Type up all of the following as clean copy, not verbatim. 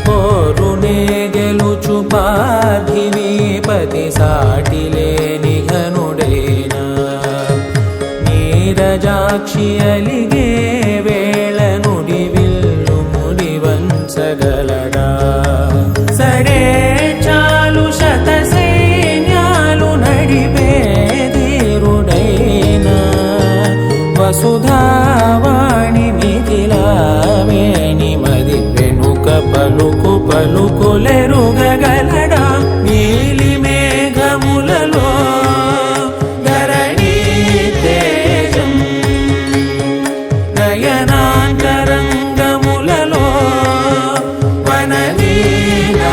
పోరునే గెలుచు పార్థివీపతి సాటిలేని ఘనుడేనా నీరజాక్షి అలిగే వేళ నుడి విల్లు ముడి వంచగలడా సడే చాలు శత సైన్యాలు నడిపే ధీరుడైనా వసుధావాణి మిథిలావేణి మది వెనుక పలుకు పలుకులెరుగగలడా నీలి మేఘములలో ధరణీ తేజం నయనాంతరంగములలో వననీనాదం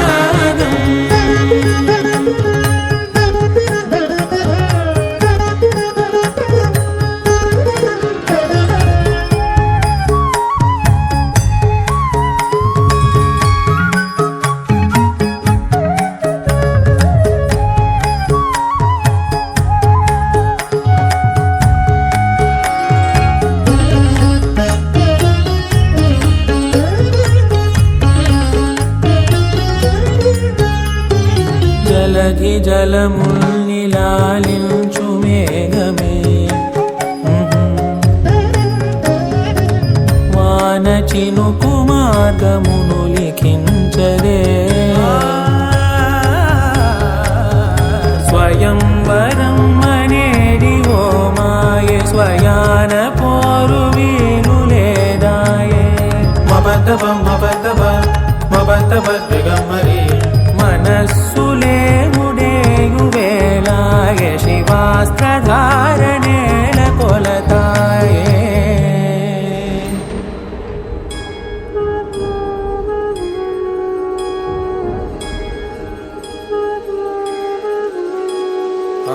జలధి జలముల్నిలాలించు మేఘమే వాన చినుకు మార్గమును లిఖించదే స్వయంవరం అనేడి ఓ మాయే స్వయాన పోరు వీలు లేదాయే మబద్దబం మబద్దబ మబద్దబ దిగమ్మరి మనస్సులే ముడేయు వేళాయ శివాస్త్రధారణేల కొలతాయే ఆ